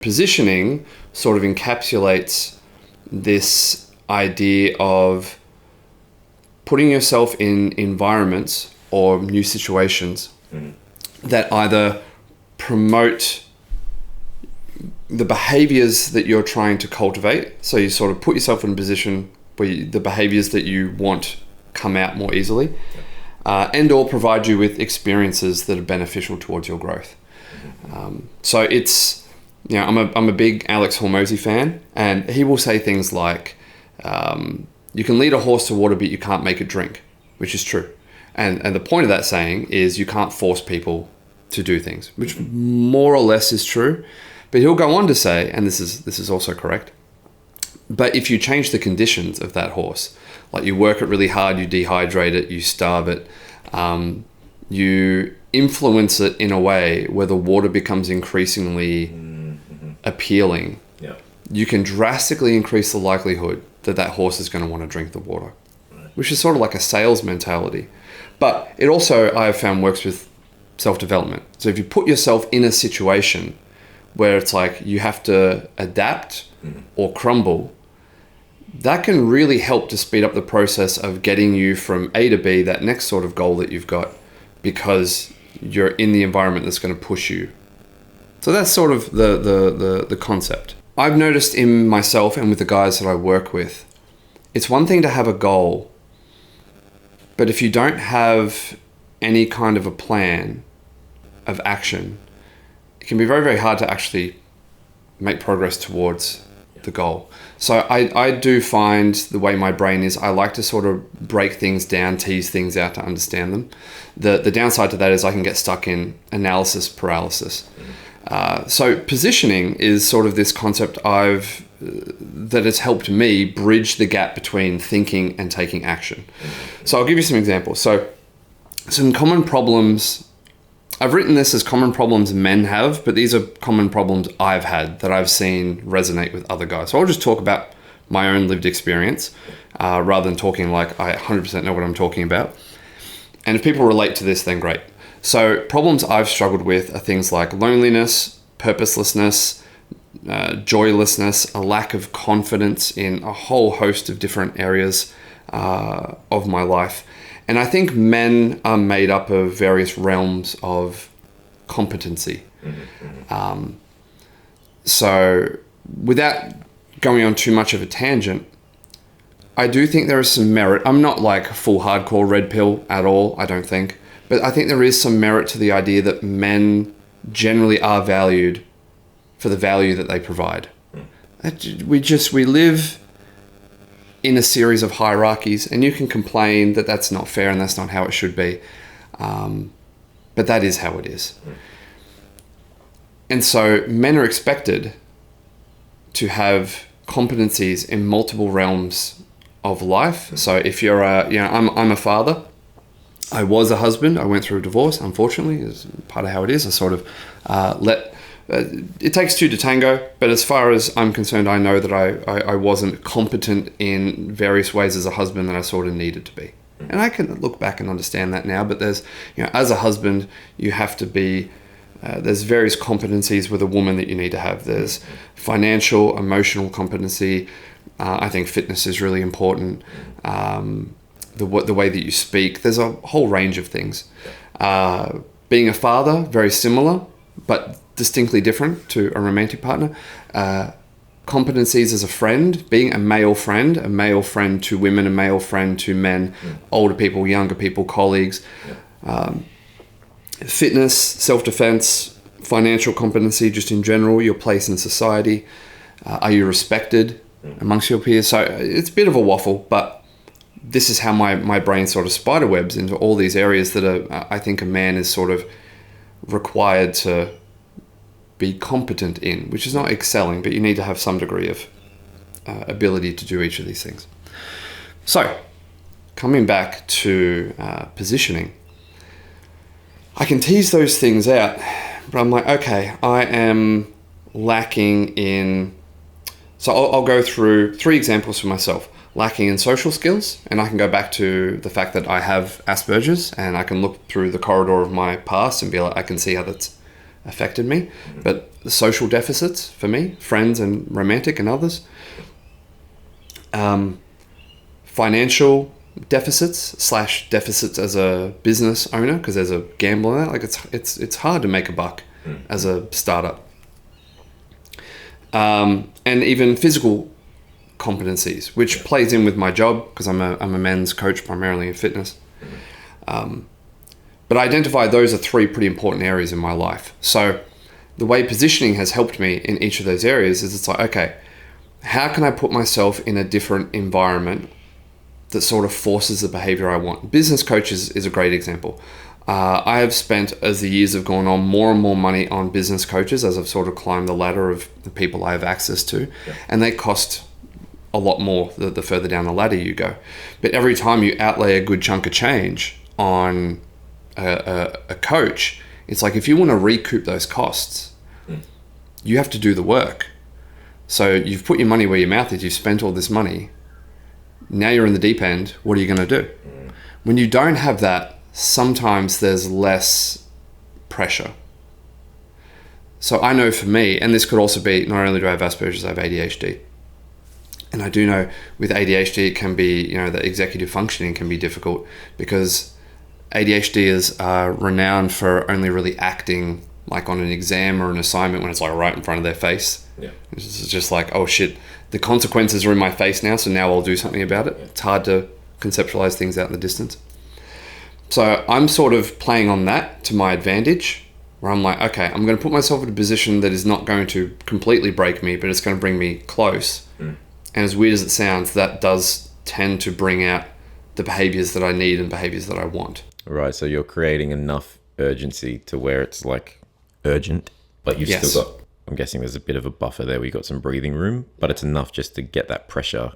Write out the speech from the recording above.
Positioning sort of encapsulates this idea of putting yourself in environments or new situations that either promote the behaviors that you're trying to cultivate. So you sort of put yourself in a position where the behaviors that you want come out more easily, and or provide you with experiences that are beneficial towards your growth. So it's, I'm a big Alex Hormozi fan, and he will say things like, you can lead a horse to water, but you can't make it drink, which is true. And the point of that saying is you can't force people to do things, which more or less is true. But he'll go on to say, and this is also correct, but if you change the conditions of that horse, like you work it really hard, you dehydrate it, you starve it, you influence it in a way where the water becomes increasingly appealing, you can drastically increase the likelihood that that horse is going to want to drink the water, which is sort of like a sales mentality. But it also, I have found, works with self-development. So if you put yourself in a situation where it's like you have to adapt or crumble, that can really help to speed up the process of getting you from A to B, that next sort of goal that you've got, because you're in the environment that's going to push you. So that's sort of the concept. I've noticed in myself and with the guys that I work with, it's one thing to have a goal, but if you don't have any kind of a plan of action, it can be very, very hard to actually make progress towards the goal. So I do find the way my brain is, I like to sort of break things down, tease things out to understand them. The downside to that is I can get stuck in analysis paralysis. So positioning is sort of this concept that has helped me bridge the gap between thinking and taking action. So I'll give you some examples. So some common problems, I've written this as common problems men have, but these are common problems I've had that I've seen resonate with other guys. So I'll just talk about my own lived experience rather than talking like I 100% know what I'm talking about. And if people relate to this, then great. So problems I've struggled with are things like loneliness, purposelessness, joylessness, a lack of confidence in a whole host of different areas of my life. And I think men are made up of various realms of competency. So without going on too much of a tangent, I do think there is some merit. I'm not like full hardcore red pill at all, I don't think. But I think there is some merit to the idea that men generally are valued for the value that they provide. We live in a series of hierarchies, and you can complain that that's not fair and that's not how it should be. But that is how it is. And so men are expected to have competencies in multiple realms of life. So if you're I'm a father. I was a husband. I went through a divorce, unfortunately, is part of how it is. I sort of it takes two to tango, but as far as I'm concerned, I know that I wasn't competent in various ways as a husband that I sort of needed to be. And I can look back and understand that now, but there's, as a husband, you have to be, there's various competencies with a woman that you need to have. There's financial, emotional competency. I think fitness is really important. The way that you speak, there's a whole range of things. Being a father, very similar, but distinctly different to a romantic partner. Competencies as a friend, being a male friend to women, a male friend to men, older people, younger people, colleagues. Fitness, self-defense, financial competency, just in general, your place in society. Are you respected amongst your peers? So it's a bit of a waffle, but this is how my brain sort of spiderwebs into all these areas that I think a man is sort of required to be competent in, which is not excelling, but you need to have some degree of ability to do each of these things. So, coming back to positioning, I can tease those things out, but I'm like, okay, I am lacking in... So I'll go through 3 examples for myself. Lacking in social skills, and I can go back to the fact that I have Asperger's, and I can look through the corridor of my past and be like, I can see how that's affected me. But the social deficits for me, friends and romantic and others, financial deficits / deficits as a business owner, because there's a gamble in that. Like it's hard to make a buck as a startup. And even physical competencies, which plays in with my job because I'm a men's coach primarily in fitness. But I identify those are 3 pretty important areas in my life. So the way positioning has helped me in each of those areas is it's like, okay, how can I put myself in a different environment that sort of forces the behavior I want? Business coaches is a great example. I have spent, as the years have gone on, more and more money on business coaches as I've sort of climbed the ladder of the people I have access to. Yeah. And they cost a lot more the further down the ladder you go. But every time you outlay a good chunk of change on a coach, it's like if you want to recoup those costs, you have to do the work. So you've put your money where your mouth is. You've spent all this money. Now you're in the deep end. What are you going to do? When you don't have that, sometimes there's less pressure. So I know for me, and this could also be, not only do I have Asperger's, I have ADHD. And I do know with ADHD, it can be, the executive functioning can be difficult because ADHD is renowned for only really acting like on an exam or an assignment when it's like right in front of their face. Yeah. It's just like, oh shit, the consequences are in my face now, so now I'll do something about it. Yeah. It's hard to conceptualize things out in the distance. So I'm sort of playing on that to my advantage, where I'm like, okay, I'm going to put myself in a position that is not going to completely break me, but it's going to bring me close. And as weird as it sounds, that does tend to bring out the behaviors that I need and behaviors that I want. Right, so you're creating enough urgency to where it's like urgent, but you've still got, I'm guessing there's a bit of a buffer there where you've got some breathing room, but it's enough just to get that pressure